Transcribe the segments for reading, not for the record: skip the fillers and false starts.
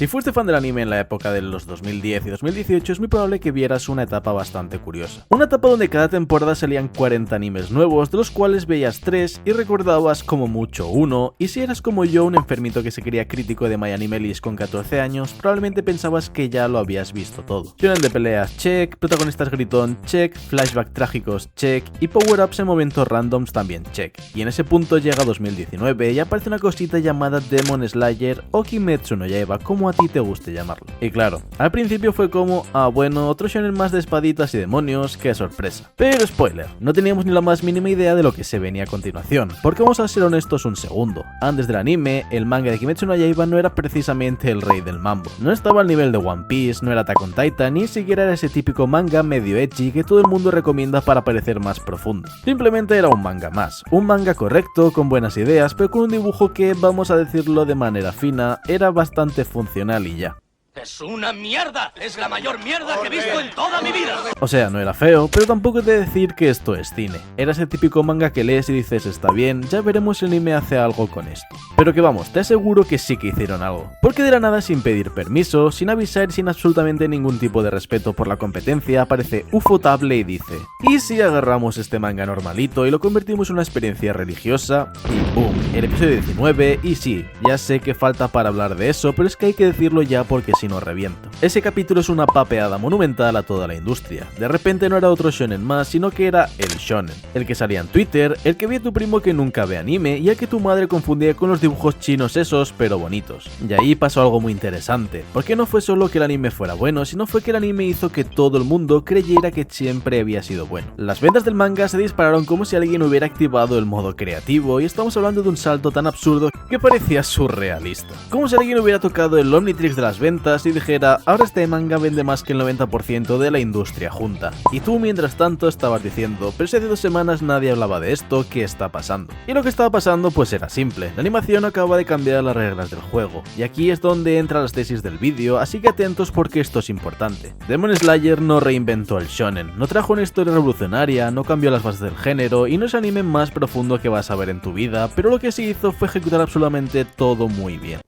Si fuiste fan del anime en la época de los 2010 y 2018, es muy probable que vieras una etapa bastante curiosa. Una etapa donde cada temporada salían 40 animes nuevos, de los cuales veías 3 y recordabas como mucho uno, y si eras como yo, un enfermito que se creía crítico de My Anime List con 14 años, probablemente pensabas que ya lo habías visto todo. Shonen de peleas, check, protagonistas gritón, check, flashback trágicos, check, y power-ups en momentos randoms también check. Y en ese punto llega 2019 y aparece una cosita llamada Demon Slayer o Kimetsu no Yaiba, como a ti te guste llamarlo. Y claro, al principio fue como, bueno, otro shonen más de espaditas y demonios, qué sorpresa. Pero spoiler, no teníamos ni la más mínima idea de lo que se venía a continuación, porque vamos a ser honestos un segundo. Antes del anime, el manga de Kimetsu no Yaiba no era precisamente el rey del mambo. No estaba al nivel de One Piece, no era Attack on Titan, ni siquiera era ese típico manga medio edgy que todo el mundo recomienda para parecer más profundo. Simplemente era un manga más, un manga correcto, con buenas ideas, pero con un dibujo que, vamos a decirlo de manera fina, era bastante funcional y ya. ¡Es una mierda! ¡Es la mayor mierda que he visto en toda mi vida! O sea, no era feo, pero tampoco he de decir que esto es cine. Era ese típico manga que lees y dices está bien, ya veremos si el anime hace algo con esto. Pero que vamos, te aseguro que sí que hicieron algo. Porque de la nada, sin pedir permiso, sin avisar y sin absolutamente ningún tipo de respeto por la competencia, aparece Ufotable y dice: ¿y si agarramos este manga normalito y lo convertimos en una experiencia religiosa? Y boom, el episodio 19, y sí, ya sé que falta para hablar de eso, pero es que hay que decirlo ya porque si no reviento. Ese capítulo es una papeada monumental a toda la industria. De repente no era otro shonen más, sino que era el shonen. El que salía en Twitter, el que ve a tu primo que nunca ve anime y el que tu madre confundía con los dibujos chinos esos, pero bonitos. Y ahí pasó algo muy interesante, porque no fue solo que el anime fuera bueno, sino fue que el anime hizo que todo el mundo creyera que siempre había sido bueno. Las ventas del manga se dispararon como si alguien hubiera activado el modo creativo, y estamos hablando de un salto tan absurdo que parecía surrealista. Como si alguien hubiera tocado el Omnitrix de las ventas y dijera, ahora este manga vende más que el 90% de la industria junta. Y tú mientras tanto estabas diciendo, pero si hace 2 semanas nadie hablaba de esto, ¿qué está pasando? Y lo que estaba pasando pues era simple, la animación acaba de cambiar las reglas del juego, y aquí es donde entran las tesis del vídeo, así que atentos porque esto es importante. Demon Slayer no reinventó el shonen, no trajo una historia revolucionaria, no cambió las bases del género, y no es el anime más profundo que vas a ver en tu vida, pero lo que sí hizo fue ejecutar absolutamente todo muy bien,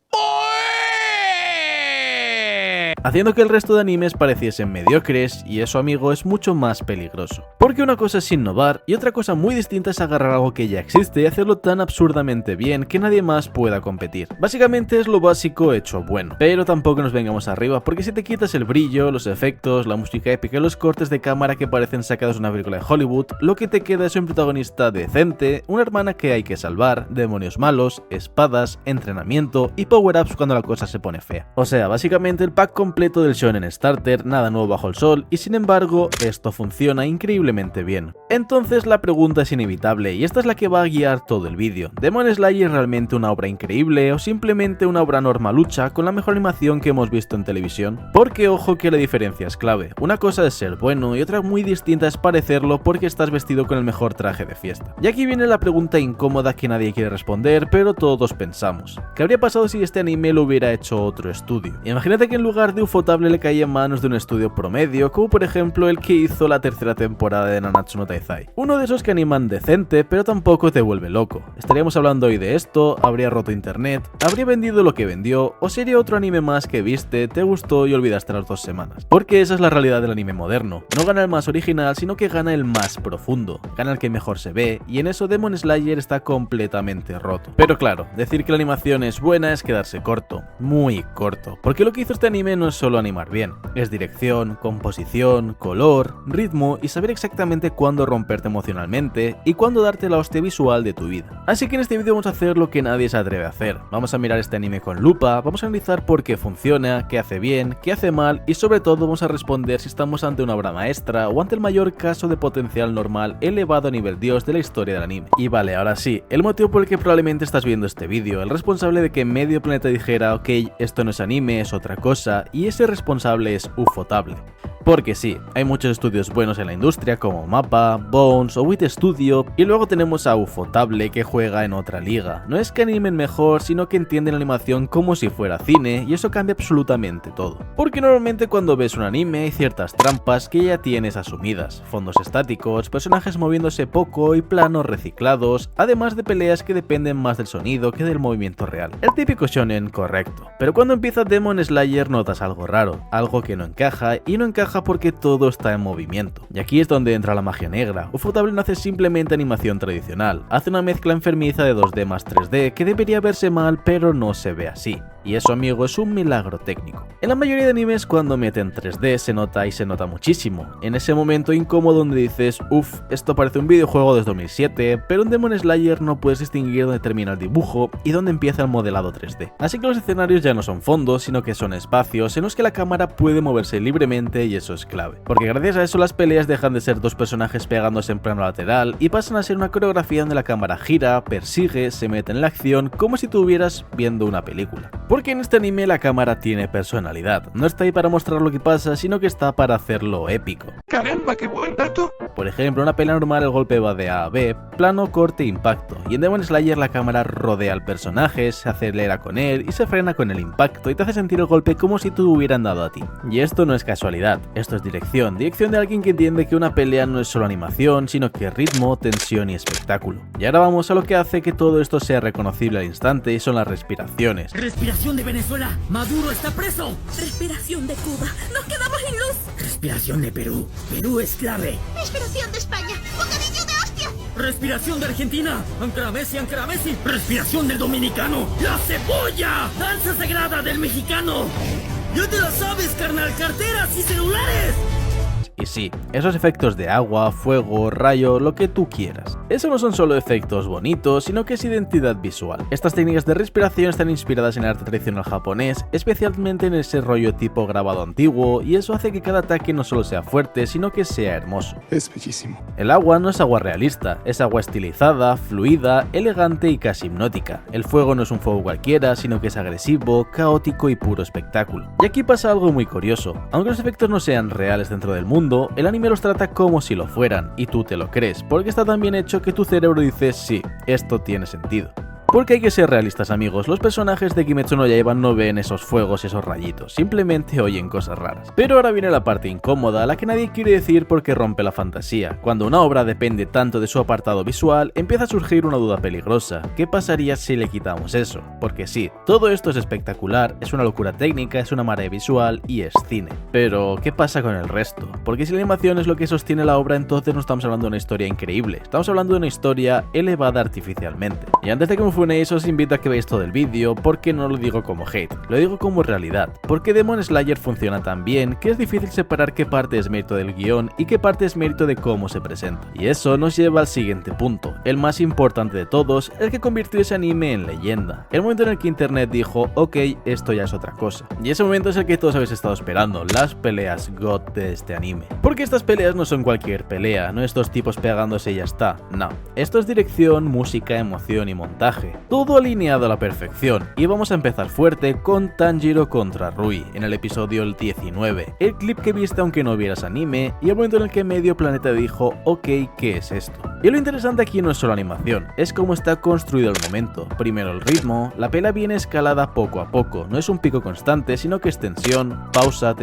haciendo que el resto de animes pareciesen mediocres, y eso, amigo, es mucho más peligroso. Porque una cosa es innovar y otra cosa muy distinta es agarrar algo que ya existe y hacerlo tan absurdamente bien que nadie más pueda competir. Básicamente es lo básico hecho bueno, pero tampoco nos vengamos arriba, porque si te quitas el brillo, los efectos, la música épica y los cortes de cámara que parecen sacados de una película de Hollywood, lo que te queda es un protagonista decente, una hermana que hay que salvar, demonios malos, espadas, entrenamiento y power-ups cuando la cosa se pone fea. O sea, básicamente el pack completo del shonen starter, nada nuevo bajo el sol, y sin embargo esto funciona increíblemente bien. Entonces la pregunta es inevitable, y esta es la que va a guiar todo el vídeo: ¿Demon Slayer es realmente una obra increíble o simplemente una obra normalucha con la mejor animación que hemos visto en televisión? Porque ojo que la diferencia es clave, una cosa es ser bueno y otra muy distinta es parecerlo porque estás vestido con el mejor traje de fiesta. Y aquí viene la pregunta incómoda que nadie quiere responder, pero todos pensamos: ¿qué habría pasado si este anime lo hubiera hecho otro estudio? Imagínate que en lugar de Ufotable le caía en manos de un estudio promedio, como por ejemplo el que hizo la tercera temporada de Nanatsu no Taizai. Uno de esos que animan decente, pero tampoco te vuelve loco. Estaríamos hablando hoy de esto, habría roto internet, habría vendido lo que vendió, o sería otro anime más que viste, te gustó y olvidaste las 2 semanas. Porque esa es la realidad del anime moderno. No gana el más original, sino que gana el más profundo, gana el que mejor se ve, y en eso Demon Slayer está completamente roto. Pero claro, decir que la animación es buena es quedarse corto, muy corto, porque lo que hizo este anime no es solo animar bien, es dirección, composición, color, ritmo y saber exactamente cuándo romperte emocionalmente y cuándo darte la hostia visual de tu vida. Así que en este vídeo vamos a hacer lo que nadie se atreve a hacer, vamos a mirar este anime con lupa, vamos a analizar por qué funciona, qué hace bien, qué hace mal y sobre todo vamos a responder si estamos ante una obra maestra o ante el mayor caso de potencial normal elevado a nivel dios de la historia del anime. Y vale, ahora sí, el motivo por el que probablemente estás viendo este vídeo, el responsable de que medio planeta dijera ok, esto no es anime, es otra cosa, y ese responsable es Ufotable. Porque sí, hay muchos estudios buenos en la industria como MAPPA, Bones o Wit Studio, y luego tenemos a Ufotable que juega en otra liga. No es que animen mejor, sino que entienden la animación como si fuera cine, y eso cambia absolutamente todo. Porque normalmente cuando ves un anime hay ciertas trampas que ya tienes asumidas, fondos estáticos, personajes moviéndose poco y planos reciclados, además de peleas que dependen más del sonido que del movimiento real. El típico shonen correcto. Pero cuando empieza Demon Slayer notas algo raro, algo que no encaja, y no encaja porque todo está en movimiento. Y aquí es donde entra la magia negra. Ufotable no hace simplemente animación tradicional, hace una mezcla enfermiza de 2D más 3D que debería verse mal pero no se ve así. Y eso, amigo, es un milagro técnico. En la mayoría de animes cuando meten 3D se nota y se nota muchísimo. En ese momento incómodo donde dices, uff, esto parece un videojuego de 2007, pero en Demon Slayer no puedes distinguir dónde termina el dibujo y dónde empieza el modelado 3D. Así que los escenarios ya no son fondos, sino que son espacios en los que la cámara puede moverse libremente y eso es clave. Porque gracias a eso las peleas dejan de ser dos personajes pegándose en plano lateral y pasan a ser una coreografía donde la cámara gira, persigue, se mete en la acción como si estuvieras viendo una película. Porque en este anime la cámara tiene personalidad, no está ahí para mostrar lo que pasa, sino que está para hacerlo épico. ¡Caramba, qué buen dato! Por ejemplo, en una pelea normal el golpe va de A a B, plano, corte, impacto, y en Demon Slayer la cámara rodea al personaje, se acelera con él y se frena con el impacto y te hace sentir el golpe como si te lo hubieran dado a ti. Y esto no es casualidad, esto es dirección de alguien que entiende que una pelea no es solo animación, sino que ritmo, tensión y espectáculo. Y ahora vamos a lo que hace que todo esto sea reconocible al instante y son las respiraciones. Respiración de Venezuela, Maduro está preso. Respiración de Cuba, nos quedamos sin luz. Respiración de Perú, Perú es clave. Respiración de España, bocadillo de hostia. Respiración de Argentina, Ankara Messi, Ankara Messi. Respiración del dominicano, la cebolla. Danza sagrada del mexicano. Ya te la sabes, carnal, carteras y celulares. Y sí, esos efectos de agua, fuego, rayo, lo que tú quieras. Eso no son solo efectos bonitos, sino que es identidad visual. Estas técnicas de respiración están inspiradas en el arte tradicional japonés, especialmente en ese rollo tipo grabado antiguo, y eso hace que cada ataque no solo sea fuerte, sino que sea hermoso. Es bellísimo. El agua no es agua realista, es agua estilizada, fluida, elegante y casi hipnótica. El fuego no es un fuego cualquiera, sino que es agresivo, caótico y puro espectáculo. Y aquí pasa algo muy curioso. Aunque los efectos no sean reales dentro del mundo, el anime los trata como si lo fueran, y tú te lo crees, porque está tan bien hecho que tu cerebro dice sí, esto tiene sentido. Porque hay que ser realistas, amigos, los personajes de Kimetsu no Yaiba no ven esos fuegos y esos rayitos, simplemente oyen cosas raras. Pero ahora viene la parte incómoda, la que nadie quiere decir porque rompe la fantasía. Cuando una obra depende tanto de su apartado visual, empieza a surgir una duda peligrosa. ¿Qué pasaría si le quitamos eso? Porque sí, todo esto es espectacular, es una locura técnica, es una marea visual y es cine. Pero, ¿qué pasa con el resto? Porque si la animación es lo que sostiene la obra, entonces no estamos hablando de una historia increíble, estamos hablando de una historia elevada artificialmente. Y antes de que me funéis, os invito a que veáis todo el vídeo, porque no lo digo como hate, lo digo como realidad, porque Demon Slayer funciona tan bien que es difícil separar qué parte es mérito del guión y qué parte es mérito de cómo se presenta. Y eso nos lleva al siguiente punto, el más importante de todos, el que convirtió ese anime en leyenda, el momento en el que internet dijo, ok, esto ya es otra cosa. Y ese momento es el que todos habéis estado esperando, las peleas God de este anime. Porque estas peleas no son cualquier pelea, no estos tipos pegándose y ya está, no. Esto es dirección, música, emoción y montaje. Todo alineado a la perfección, y vamos a empezar fuerte con Tanjiro contra Rui, en el episodio 19, el clip que viste aunque no vieras anime, y el momento en el que medio planeta dijo, ok, ¿qué es esto? Y lo interesante aquí no es solo animación, es cómo está construido el momento. Primero el ritmo, la pelea viene escalada poco a poco, no es un pico constante, sino que es tensión, pausa,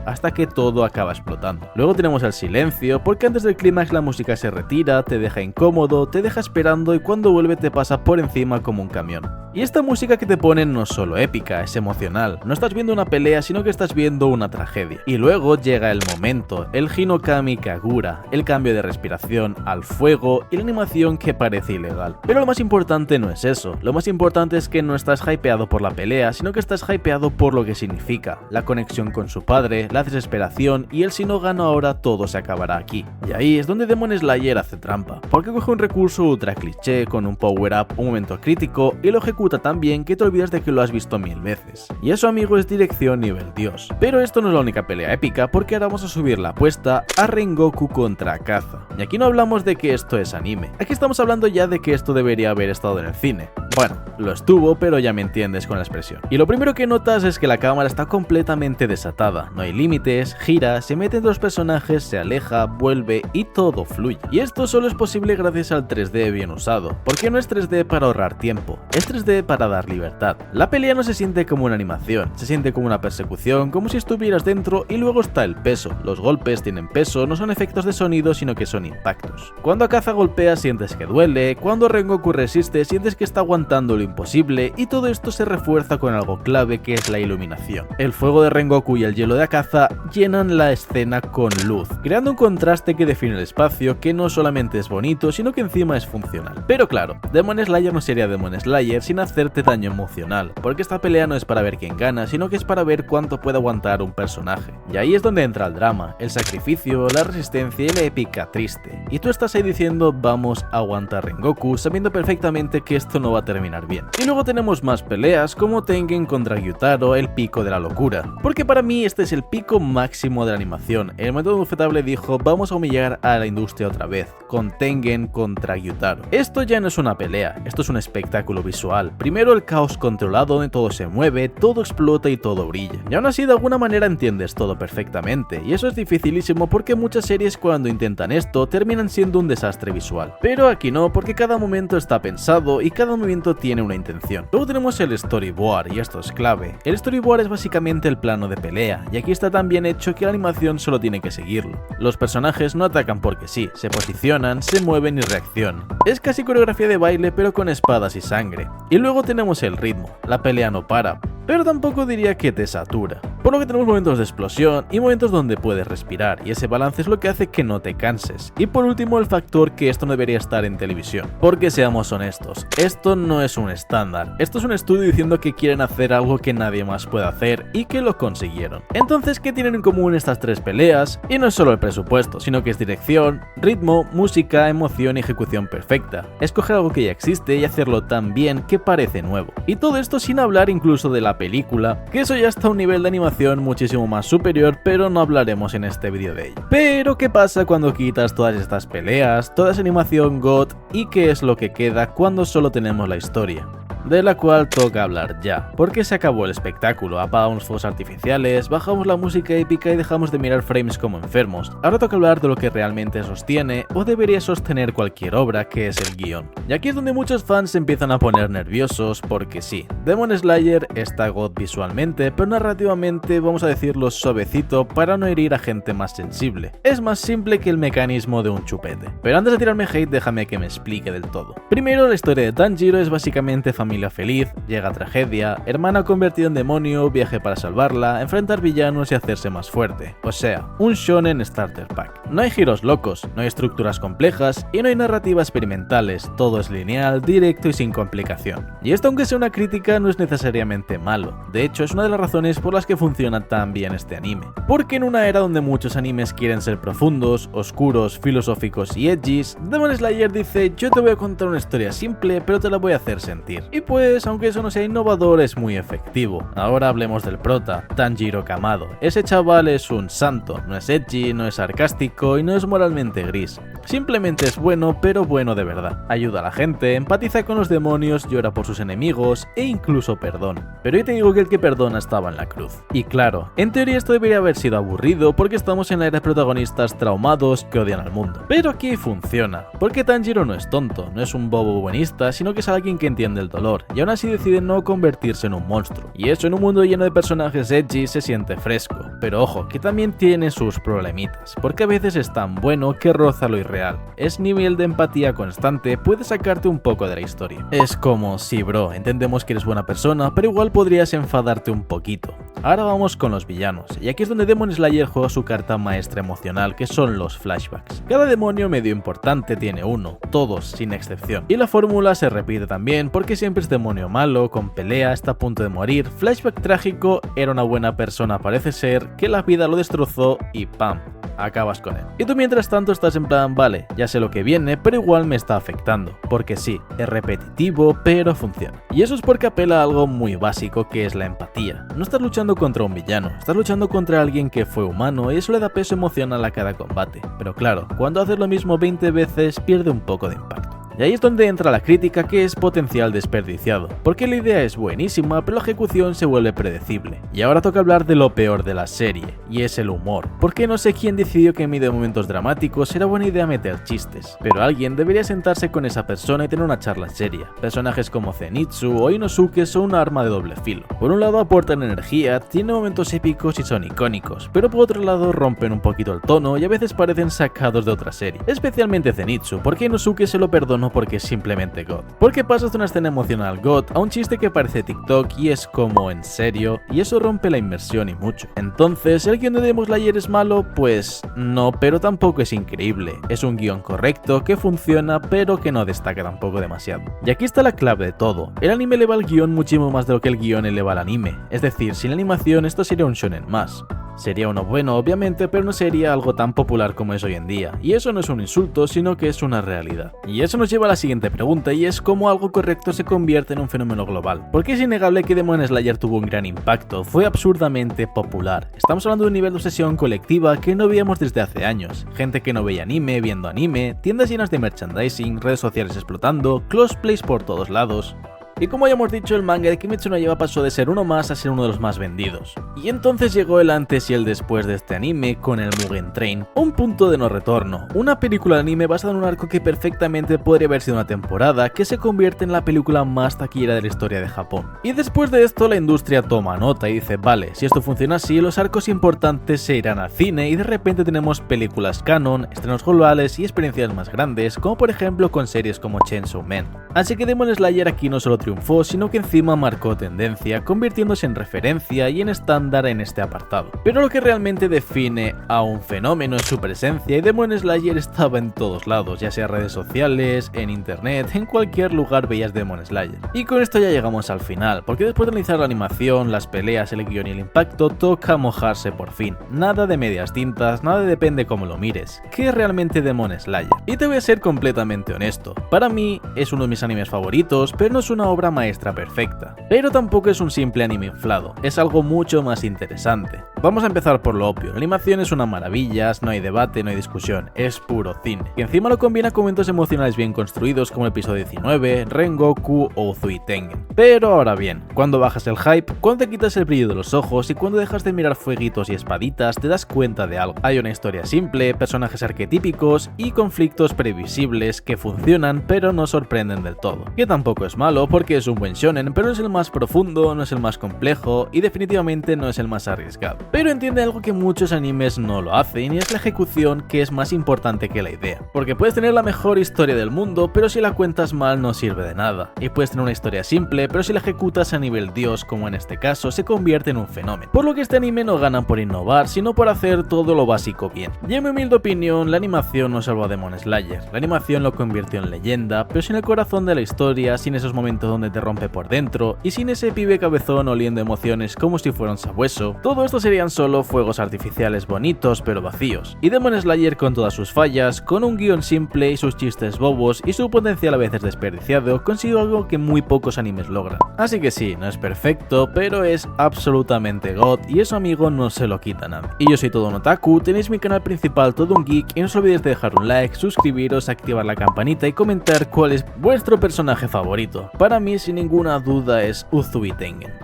hasta que todo acaba explotando. Luego tenemos el silencio, porque antes del clímax la música se retira, te deja incómodo, te deja esperando y cuando vuelve te pasa por encima como un camión. Y esta música que te ponen no es solo épica, es emocional, no estás viendo una pelea sino que estás viendo una tragedia. Y luego llega el momento, el Hinokami Kagura, el cambio de respiración al fuego y la animación que parece ilegal. Pero lo más importante no es eso, lo más importante es que no estás hypeado por la pelea, sino que estás hypeado por lo que significa, la conexión con su padre, la desesperación y el si no gano ahora todo se acabará aquí. Y ahí es donde Demon Slayer hace trampa, porque coge un recurso ultra cliché con un power up, un momento crítico y lo ejecuta tan bien que te olvidas de que lo has visto 1000 veces. Y eso, amigo, es dirección nivel Dios. Pero esto no es la única pelea épica, porque ahora vamos a subir la apuesta a Rengoku contra Akaza. Y aquí no hablamos hablamos de que esto es anime. Aquí estamos hablando ya de que esto debería haber estado en el cine. Bueno, lo estuvo, pero ya me entiendes con la expresión. Y lo primero que notas es que la cámara está completamente desatada, no hay límites, gira, se mete entre los personajes, se aleja, vuelve y todo fluye. Y esto solo es posible gracias al 3D bien usado, porque no es 3D para ahorrar tiempo, es 3D para dar libertad. La pelea no se siente como una animación, se siente como una persecución, como si estuvieras dentro y luego está el peso. Los golpes tienen peso, no son efectos de sonido sino que son impactos. Cuando Akaza golpea sientes que duele, cuando Rengoku resiste sientes que está aguantando lo imposible y todo esto se refuerza con algo clave que es la iluminación. El fuego de Rengoku y el hielo de Akaza llenan la escena con luz, creando un contraste que define el espacio que no solamente es bonito sino que encima es funcional. Pero claro, Demon Slayer no sería Demon Slayer sin hacerte daño emocional, porque esta pelea no es para ver quién gana sino que es para ver cuánto puede aguantar un personaje. Y ahí es donde entra el drama, el sacrificio, la resistencia y la épica triste. Y tú estás ahí diciendo vamos a aguantar Rengoku sabiendo perfectamente que esto no va a terminar bien. Y luego tenemos más peleas como Tengen contra Gyutaro, el pico de la locura. Porque para mí este es el pico máximo de la animación. El método Ufotable dijo vamos a humillar a la industria otra vez, con Tengen contra Gyutaro. Esto ya no es una pelea, esto es un espectáculo visual. Primero el caos controlado donde todo se mueve, todo explota y todo brilla. Y aún así de alguna manera entiendes todo perfectamente. Y eso es dificilísimo porque muchas series cuando intentan esto terminan siendo un desastre visual. Pero aquí no, porque cada momento está pensado y cada movimiento tiene una intención. Luego tenemos el storyboard y esto es clave. El storyboard es básicamente el plano de pelea y aquí está tan bien hecho que la animación solo tiene que seguirlo. Los personajes no atacan porque sí, se posicionan, se mueven y reaccionan. Es casi coreografía de baile pero con espadas y sangre. Y luego tenemos el ritmo. La pelea no para, pero tampoco diría que te satura. Por lo que tenemos momentos de explosión y momentos donde puedes respirar, y ese balance es lo que hace que no te canses. Y por último el factor que esto no debería estar en televisión. Porque seamos honestos, esto no es un estándar, esto es un estudio diciendo que quieren hacer algo que nadie más puede hacer y que lo consiguieron. Entonces, ¿qué tienen en común estas tres peleas? Y no es solo el presupuesto, sino que es dirección, ritmo, música, emoción y ejecución perfecta. Escoger algo que ya existe y hacerlo tan bien que parece nuevo. Y todo esto sin hablar incluso de la película, que eso ya está a un nivel de animación muchísimo más superior, pero no hablaremos en este vídeo de ello. Pero ¿qué pasa cuando quitas todas estas peleas, toda esa animación God y qué es lo que queda cuando solo tenemos la historia? De la cual toca hablar ya, porque se acabó el espectáculo, apagamos los fuegos artificiales, bajamos la música épica y dejamos de mirar frames como enfermos. Ahora toca hablar de lo que realmente sostiene o debería sostener cualquier obra, que es el guión. Y aquí es donde muchos fans se empiezan a poner nerviosos porque sí, Demon Slayer está god visualmente, pero narrativamente vamos a decirlo suavecito para no herir a gente más sensible. Es más simple que el mecanismo de un chupete. Pero antes de tirarme hate déjame que me explique del todo. Primero, la historia de Tanjiro es básicamente familia feliz, llega tragedia, hermana convertida en demonio, viaje para salvarla, enfrentar villanos y hacerse más fuerte. O sea, un shonen starter pack. No hay giros locos, no hay estructuras complejas y no hay narrativas experimentales, todo es lineal, directo y sin complicación. Y esto, aunque sea una crítica, no es necesariamente malo. De hecho, es una de las razones por las que funciona tan bien este anime. Porque en una era donde muchos animes quieren ser profundos, oscuros, filosóficos y edgys, Demon Slayer dice yo te voy a contar una historia simple pero te la voy a hacer sentir. Y pues, aunque eso no sea innovador, es muy efectivo. Ahora hablemos del prota, Tanjiro Kamado. Ese chaval es un santo, no es edgy, no es sarcástico y no es moralmente gris. Simplemente es bueno, pero bueno de verdad. Ayuda a la gente, empatiza con los demonios, llora por sus enemigos e incluso perdona. Pero yo te digo que el que perdona estaba en la cruz. Y claro, en teoría esto debería haber sido aburrido porque estamos en la era de protagonistas traumados que odian al mundo. Pero aquí funciona, porque Tanjiro no es tonto, no es un bobo buenista, sino que es alguien que entiende el dolor y aún así decide no convertirse en un monstruo. Y eso en un mundo lleno de personajes edgy se siente fresco. Pero ojo, que también tiene sus problemitas, porque a veces es tan bueno que roza lo irreal. Es nivel de empatía constante, puede sacarte un poco de la historia. Es como, sí bro, entendemos que eres buena persona, pero igual podrías enfadarte un poquito. Ahora vamos con los villanos, y aquí es donde Demon Slayer juega su carta maestra emocional, que son los flashbacks. Cada demonio medio importante tiene uno, todos sin excepción. Y la fórmula se repite también, porque siempre es demonio malo, con pelea, está a punto de morir, flashback trágico, era una buena persona parece ser, que la vida lo destrozó y ¡pam! acabas con él. Y tú mientras tanto estás en plan, vale, ya sé lo que viene, pero igual me está afectando, porque sí, es repetitivo, pero funciona. Y eso es porque apela a algo muy básico, que es la empatía. No estás luchando contra un villano, estás luchando contra alguien que fue humano y eso le da peso emocional a cada combate. Pero claro, cuando haces lo mismo 20 veces pierde un poco de impacto. Y ahí es donde entra la crítica, que es potencial desperdiciado, porque la idea es buenísima, pero la ejecución se vuelve predecible. Y ahora toca hablar de lo peor de la serie, y es el humor, porque no sé quién decidió que en medio de momentos dramáticos era buena idea meter chistes, pero alguien debería sentarse con esa persona y tener una charla seria. Personajes como Zenitsu o Inosuke son un arma de doble filo. Por un lado aportan energía, tienen momentos épicos y son icónicos, pero por otro lado rompen un poquito el tono y a veces parecen sacados de otra serie. Especialmente Zenitsu, porque Inosuke se lo perdono porque es simplemente God. Porque pasas de una escena emocional God a un chiste que parece TikTok y es como en serio, y eso rompe la inmersión y mucho. Entonces, ¿el guion de Demon Slayer es malo? Pues no, pero tampoco es increíble. Es un guion correcto, que funciona, pero que no destaca tampoco demasiado. Y aquí está la clave de todo. El anime eleva el guion muchísimo más de lo que el guion eleva al anime. Es decir, sin la animación esto sería un shonen más. Sería uno bueno, obviamente, pero no sería algo tan popular como es hoy en día. Y eso no es un insulto, sino que es una realidad. Y eso nos lleva a la siguiente pregunta, y es cómo algo correcto se convierte en un fenómeno global. Porque es innegable que Demon Slayer tuvo un gran impacto, fue absurdamente popular. Estamos hablando de un nivel de obsesión colectiva que no veíamos desde hace años. Gente que no veía anime, viendo anime, tiendas llenas de merchandising, redes sociales explotando, cosplays por todos lados. Y como ya hemos dicho, el manga de Kimetsu no Yaiba pasó de ser uno más a ser uno de los más vendidos. Y entonces llegó el antes y el después de este anime con el Mugen Train, un punto de no retorno, una película de anime basada en un arco que perfectamente podría haber sido una temporada, que se convierte en la película más taquillera de la historia de Japón. Y después de esto la industria toma nota y dice, vale, si esto funciona así, los arcos importantes se irán al cine y de repente tenemos películas canon, estrenos globales y experiencias más grandes, como por ejemplo con series como Chainsaw Man. Así que Demon Slayer aquí no solo triunfó, sino que encima marcó tendencia, convirtiéndose en referencia y en estándar en este apartado. Pero lo que realmente define a un fenómeno es su presencia, y Demon Slayer estaba en todos lados, ya sea redes sociales, en internet, en cualquier lugar veías Demon Slayer. Y con esto ya llegamos al final, porque después de analizar la animación, las peleas, el guion y el impacto, toca mojarse por fin. Nada de medias tintas, nada de depende cómo lo mires. ¿Qué es realmente Demon Slayer? Y te voy a ser completamente honesto, para mí es uno de mis animes favoritos, pero no es una obra maestra perfecta. Pero tampoco es un simple anime inflado, es algo mucho más interesante. Vamos a empezar por lo obvio, la animación es una maravilla, no hay debate, no hay discusión, es puro cine. Y encima lo combina con momentos emocionales bien construidos como el episodio 19, Rengoku o Uzui Tengen. Pero ahora bien, cuando bajas el hype, cuando te quitas el brillo de los ojos y cuando dejas de mirar fueguitos y espaditas, te das cuenta de algo. Hay una historia simple, personajes arquetípicos y conflictos previsibles que funcionan pero no sorprenden del todo. Que tampoco es malo porque es un buen shonen, pero no es el más profundo, no es el más complejo y definitivamente no es el más arriesgado. Pero entiende algo que muchos animes no lo hacen y es la ejecución, que es más importante que la idea. Porque puedes tener la mejor historia del mundo, pero si la cuentas mal no sirve de nada. Y puedes tener una historia simple, pero si la ejecutas a nivel dios, como en este caso, se convierte en un fenómeno. Por lo que este anime no gana por innovar, sino por hacer todo lo básico bien. Y en mi humilde opinión, la animación no salvó a Demon Slayer. La animación lo convirtió en leyenda, pero sin el corazón de la historia, sin esos momentos donde te rompe por dentro y sin ese pibe cabezón oliendo emociones como si fuera un sabueso, todo esto serían solo fuegos artificiales bonitos pero vacíos. Y Demon Slayer, con todas sus fallas, con un guión simple y sus chistes bobos y su potencial a veces desperdiciado, consiguió algo que muy pocos animes logran. Así que sí, no es perfecto, pero es absolutamente God y eso, amigo, no se lo quita nada. Y yo soy todo un otaku, tenéis mi canal principal Todo un Geek y no os olvidéis de dejar un like, suscribiros, activar la campanita y comentar cuál es vuestro personaje favorito. Para mí, sin ninguna duda, es Uzui Tengen.